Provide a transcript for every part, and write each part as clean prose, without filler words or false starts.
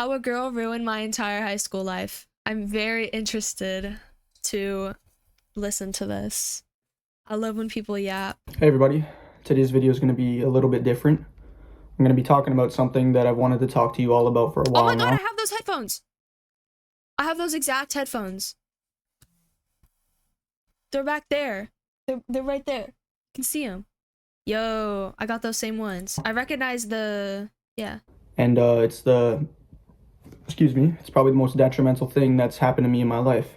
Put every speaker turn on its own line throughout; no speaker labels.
How a girl ruined my entire high school life. I'm very interested to listen to this. I love when people yap.
Hey everybody, today's video is going to be a little bit different. I'm going to be talking about something that I've wanted to talk to you all about for a
Oh
while
my god,
now.
I have those headphones. I have those exact headphones. They're back there. They're right there. You can see them. Yo, I got those same ones. I recognize yeah.
And it's it's probably the most detrimental thing that's happened to me in my life.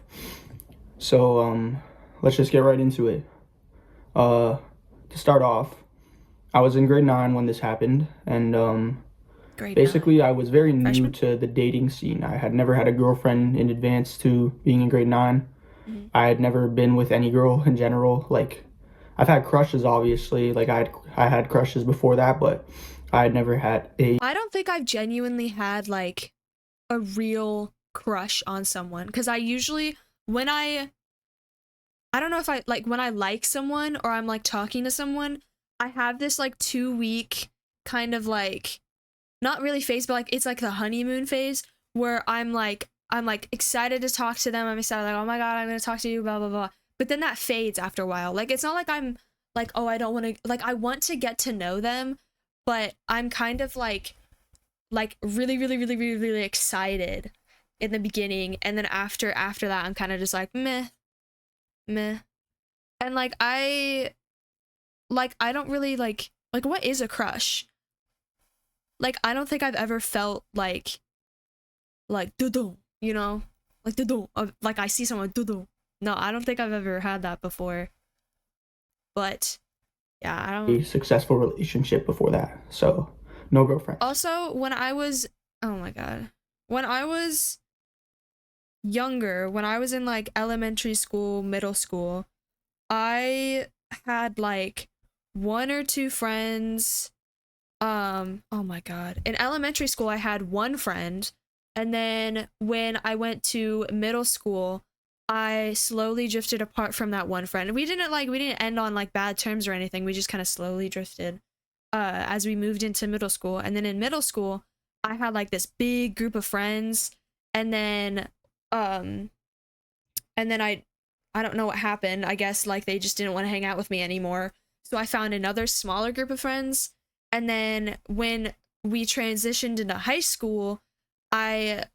So let's just get right into it. To start off, I was in grade 9 when this happened, and
Grade
basically
9.
I was very new
Freshman?
to the dating scene. I had never had a girlfriend in advance to being in grade 9.
Mm-hmm.
I had never been with any girl in general. Like, I've had crushes, obviously. Like, I had crushes before that, but I had never had a.
I don't think I've genuinely had like a real crush on someone because I usually when I don't know if I like when I like someone or I'm like talking to someone, I have this like 2 week kind of like not really phase, but like it's like the honeymoon phase where I'm like excited to talk to them. I'm excited like, oh my god, I'm gonna talk to you, blah blah blah. But then that fades after a while. Like it's not like I'm like, oh, I don't want to like I want to get to know them, but I'm kind of like really really really really really excited in the beginning, and then after that I'm kind of just like meh meh. And I don't really like what is a crush? Like I don't think I've ever felt like do you know? Like do like I see someone do. No, I don't think I've ever had that before. But yeah, I don't.
Successful relationship before that. So, no girlfriends.
Also, when I was oh my god. When I was younger, when I was in like elementary school, middle school, I had like one or two friends. Oh my god. In elementary school, I had one friend, and then when I went to middle school, I slowly drifted apart from that one friend. We didn't end on like bad terms or anything. We just kind of slowly drifted as we moved into middle school. And then in middle school, I had like this big group of friends, and then um I don't know what happened. I guess like they just didn't want to hang out with me anymore. So I found another smaller group of friends. And then when we transitioned into high school, I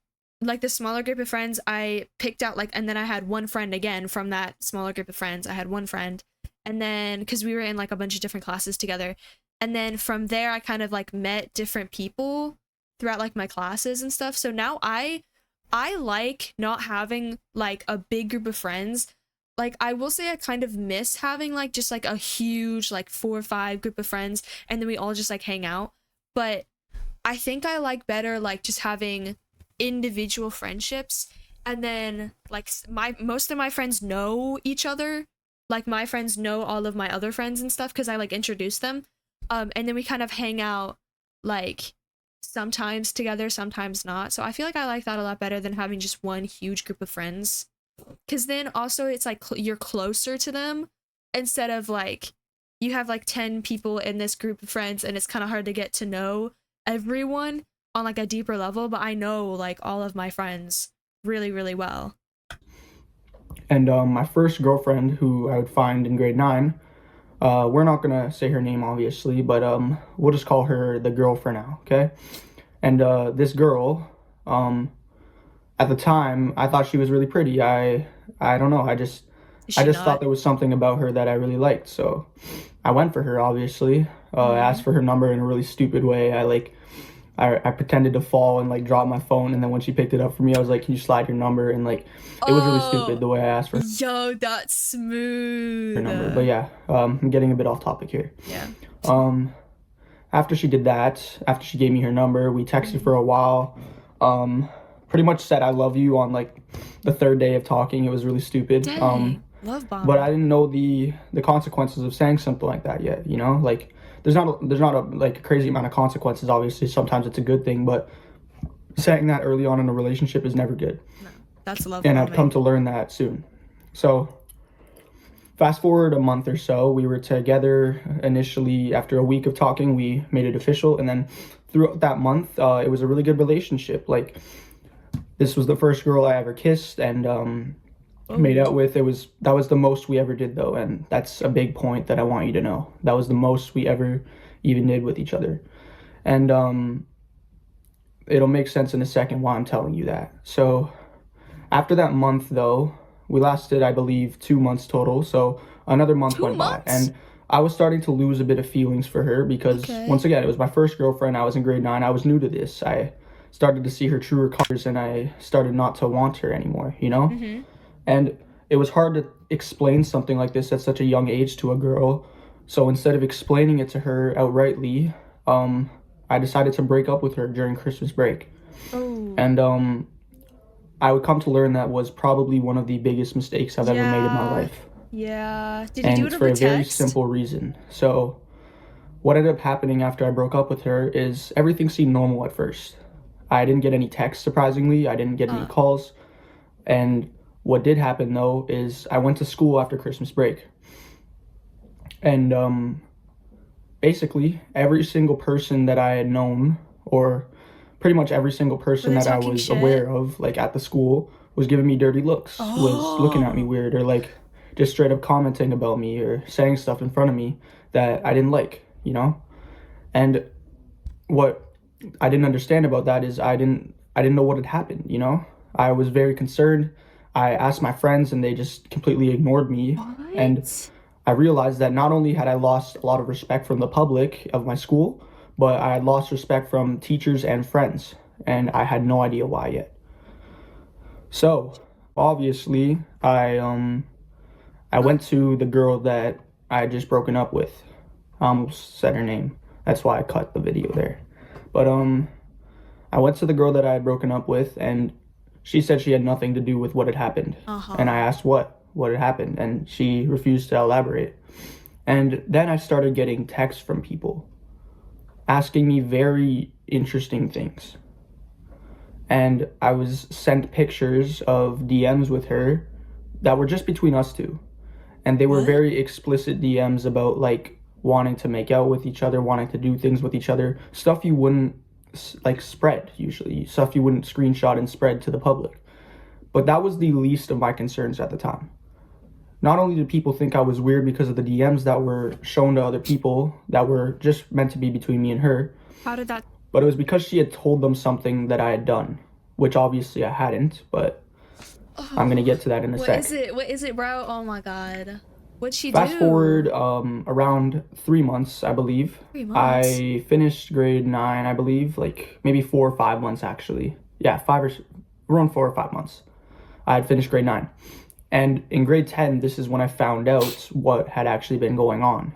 like the smaller group of friends I picked out like, and then I had one friend again from that smaller group of friends. I had one friend. And then cuz we were in like a bunch of different classes together. And then from there I kind of like met different people throughout like my classes and stuff. So now I like not having like a big group of friends. Like I will say I kind of miss having like just like a huge like 4 or 5 group of friends and then we all just like hang out. But I think I like better like just having individual friendships, and then like my most of my friends know each other. Like my friends know all of my other friends and stuff because I like introduce them. And then we kind of hang out like sometimes together, sometimes not. So I feel like I like that a lot better than having just one huge group of friends. Because then also it's like you're closer to them instead of like you have like 10 people in this group of friends and it's kind of hard to get to know everyone on like a deeper level. But I know like all of my friends really, really well.
And my first girlfriend, who I would find in grade 9, we're not going to say her name, obviously, but we'll just call her the girl for now, okay? And this girl, at the time, I thought she was really pretty. I don't know.
Is
I
she
just thought
not?
there was something about her that I really liked. So I went for her, obviously.
Mm-hmm.
Asked for her number in a really stupid way. I pretended to fall and like drop my phone, and then when she picked it up for me, I was like, "Can you slide your number?" And like, it was really stupid
Oh,
the way I asked for
yo, that's
her
smooth.
number. But yeah, I'm getting a bit off topic here.
Yeah.
Um, After she did that, after she gave me her number, we texted
Mm-hmm.
for a while. Um, Pretty much said I love you on like the third day of talking. It was really stupid.
Dang, love
But I
bombing.
didn't know the consequences of saying something like that yet. You know, like there's not a like a crazy amount of consequences. Obviously, sometimes it's a good thing, but saying that early on in a relationship is never good.
No, that's love
And I'd come
bombing.
to learn that soon. So Fast forward a month or so, we were together initially. After a week of talking, we made it official, and then throughout that month, it was a really good relationship. Like, this was the first girl I ever kissed and made out
Oh.
with. That was the most we ever did though, and that's a big point that I want you to know. That was the most we ever even did with each other. And it'll make sense in a second why I'm telling you that. So after that month though, we lasted, I believe, 2 months total. So another month
Two
went by,
months?
and I was starting to lose a bit of feelings for her because, once
Okay.
again, it was my first girlfriend. I was in grade 9. I was new to this. I started to see her truer colors, and I started not to want her anymore, you know?
Mm-hmm.
And it was hard to explain something like this at such a young age to a girl. So instead of explaining it to her outrightly, I decided to break up with her during Christmas break.
Oh.
And I would come to learn that was probably one of the biggest mistakes I've ever made in my
Yeah.
life.
Yeah. Did he
And
do it
it's for
over
a very
text?
simple reason. So, what ended up happening after I broke up with her is everything seemed normal at first. I didn't get any texts, surprisingly. I didn't get any
Uh.
calls. And what did happen, though, is I went to school after Christmas break. And basically, every single person that I had known, or pretty much every single
Were
person
they
that I
talking
was
shit?
aware of, like at the school, was giving me dirty looks, was looking at me
Oh.
weird, or like just straight up commenting about me or saying stuff in front of me that I didn't like, you know? And what I didn't understand about that is I didn't know what had happened, you know? I was very concerned. I asked my friends and they just completely ignored me. And
What?
I realized that not only had I lost a lot of respect from the public of my school, but I had lost respect from teachers and friends, and I had no idea why yet. So, obviously, I went to the girl that I had just broken up with. I almost said her name. That's why I cut the video there. But I went to the girl that I had broken up with, and she said she had nothing to do with what had happened. And I
Uh-huh.
asked what had happened, and she refused to elaborate. And then I started getting texts from people asking me very interesting things. And I was sent pictures of DMs with her that were just between us two. And they were
What?
very explicit DMs about like wanting to make out with each other, wanting to do things with each other, stuff you wouldn't like spread usually, stuff you wouldn't screenshot and spread to the public. But that was the least of my concerns at the time. Not only did people think I was weird because of the DMs that were shown to other people that were just meant to be between me and her,
How did that?
but it was because she had told them something that I had done, which obviously I hadn't, but I'm gonna
Oh.
get to that in a
What is
sec.
it? What is it, bro? Oh my God. What'd she
Fast forward
do?
around 3 months, I believe.
3 months.
I finished grade 9, I believe, like maybe 4 or 5 months actually. Yeah, around 4 or 5 months. I had finished grade 9. And in grade 10, this is when I found out what had actually been going on.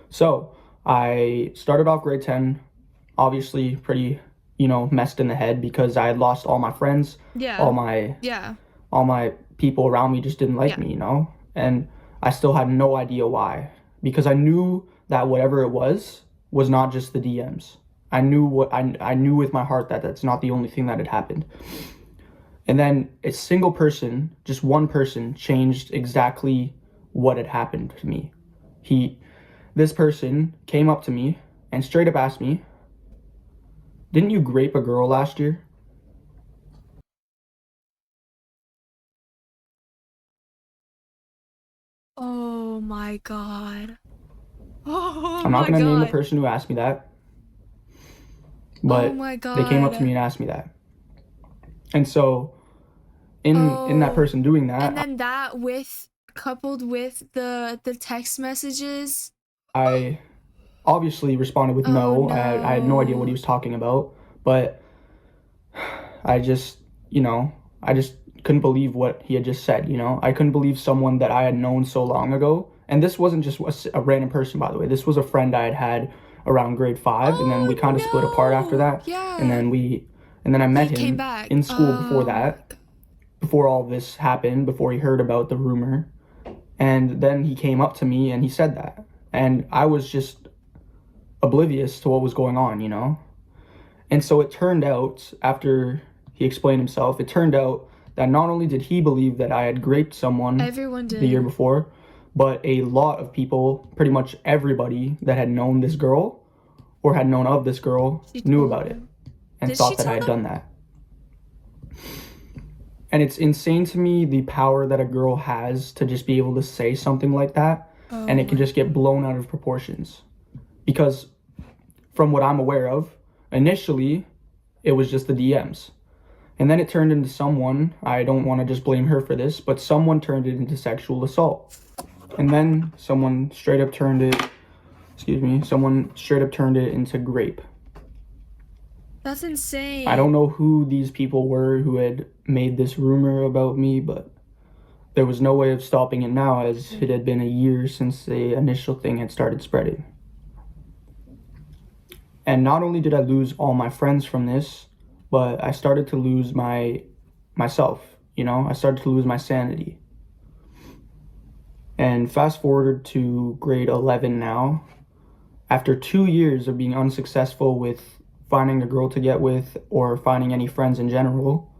So I started off grade 10, obviously pretty, messed in the head because I had lost all my friends, all
Yeah.
my
Yeah.
all my people around me just didn't like
Yeah.
me. And I still had no idea why because I knew that whatever it was not just the DMs. I knew with my heart that that's not the only thing that had happened. And then a single person, just one person, changed exactly what had happened to me. This person came up to me and straight up asked me, "Didn't you grape a girl last year?"
Oh my God. Oh
I'm not
my
gonna name the
God.
person who asked me that,
Oh
but
my
they came up to me
God.
and asked me that. And so in that
Oh.
person doing
And
that,
then that with coupled with the text messages.
I obviously responded with
Oh
no. I had no idea what he
no.
was talking about, but I just, I just couldn't believe what he had just said. I couldn't believe someone that I had known so long ago. And this wasn't just a random person, by the way. This was a friend I had around grade 5, and then we kind of split apart after
Oh no.
that. And
Yeah.
then I met
He came
him
back.
in school before
Oh my
that,
God.
before all this happened, before he heard about the rumor. And then he came up to me and he said that. And I was just oblivious to what was going on. And so it turned out, after he explained himself, it turned out that not only did he believe that I had raped someone
Everyone
the year
did.
before, but a lot of people, pretty much everybody that had known this girl or had known of this girl, knew about it and thought that I had done that. And it's insane to me the power that a girl has to just be able to say something like that, and it can just get blown out of proportions. Because from what I'm aware of, initially it was just the DMs. And then it turned into someone, I don't want to just blame her for this, but someone turned it into sexual assault. And then someone straight up turned it into grape.
That's insane.
I don't know who these people were who had made this rumor about me, but there was no way of stopping it now, as it had been a year since the initial thing had started spreading. And not only did I lose all my friends from this, but I started to lose myself, you know? I started to lose my sanity. And fast forward to grade 11 now, after 2 years of being unsuccessful with finding a girl to get with or finding any friends in general,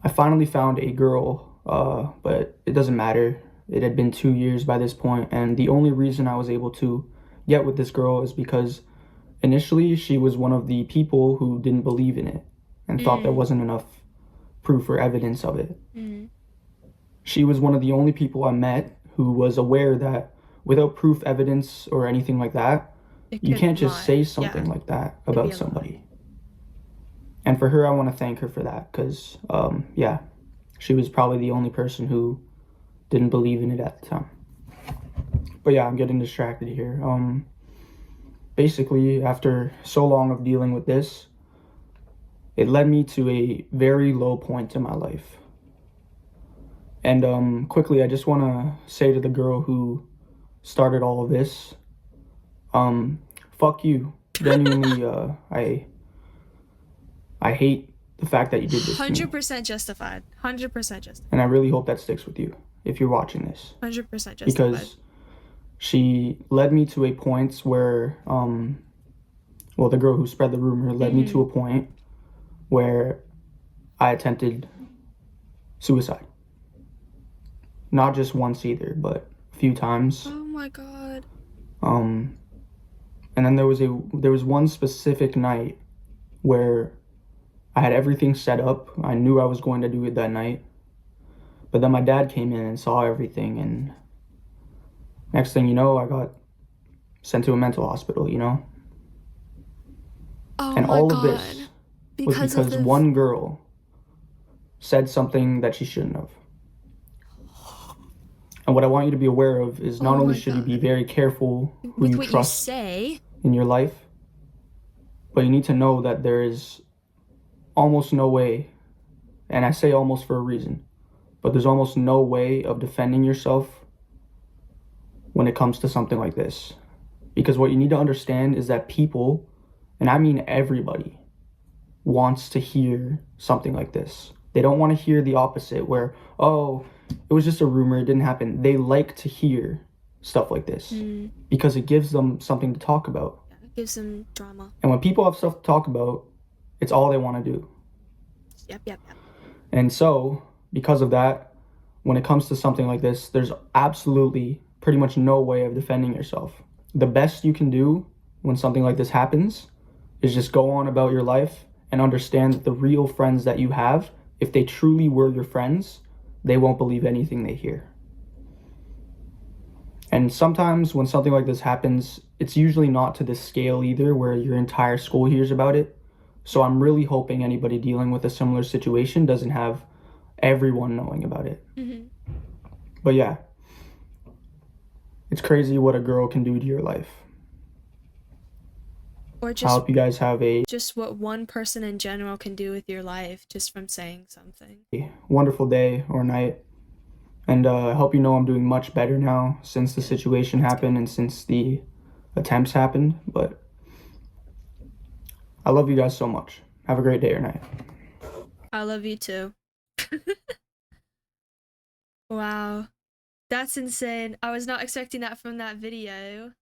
I finally found a girl, but it doesn't matter. It had been 2 years by this point, and the only reason I was able to get with this girl is because initially she was one of the people who didn't believe in it and thought there wasn't enough proof or evidence of it. She was one of the only people I met who was aware that without proof, evidence, or anything like that, you can't just say something like that about somebody. And for her, I want to thank her for that, because, she was probably the only person who didn't believe in it at the time. But yeah, I'm getting distracted here. Basically, after so long of dealing with this, it led me to a very low point in my life. And quickly, I just want to say to the girl who started all of this, fuck you. Genuinely, I hate the fact that you did this
100% justified. 100% justified.
And I really hope that sticks with you if you're watching this.
100% justified.
Because she led me to a point where, the girl who spread the rumor led me to a point where I attempted suicide. Not just once either, but a few times.
Oh my god.
And then there was one specific night where I had everything set up. I knew I was going to do it that night. But then my dad came in and saw everything, and next thing you know, I got sent to a mental hospital, you know?
Oh
and
my
all
god.
of this was because one girl said something that she shouldn't have. And what I want you to be aware of is not only should you be very careful who you trust in your life, but you need to know that there is almost no way, and I say almost for a reason, but there's almost no way of defending yourself when it comes to something like this. Because what you need to understand is that people, and I mean everybody, wants to hear something like this. They don't want to hear the opposite where, oh, it was just a rumor, it didn't happen. They like to hear stuff like this because it gives them something to talk about.
It gives them drama.
And when people have stuff to talk about, it's all they want to do.
Yep.
And so, because of that, when it comes to something like this, there's absolutely pretty much no way of defending yourself. The best you can do when something like this happens is just go on about your life and understand that the real friends that you have, if they truly were your friends, they won't believe anything they hear. And sometimes when something like this happens, it's usually not to this scale either, where your entire school hears about it. So I'm really hoping anybody dealing with a similar situation doesn't have everyone knowing about it. But yeah, it's crazy what a girl can do to your life.
Or just,
I hope you guys have
just what one person in general can do with your life just from saying something.
Wonderful day or night. And I hope you know I'm doing much better now since the situation happened and since the attempts happened. But I love you guys so much. Have a great day or night.
I love you too. Wow. That's insane. I was not expecting that from that video.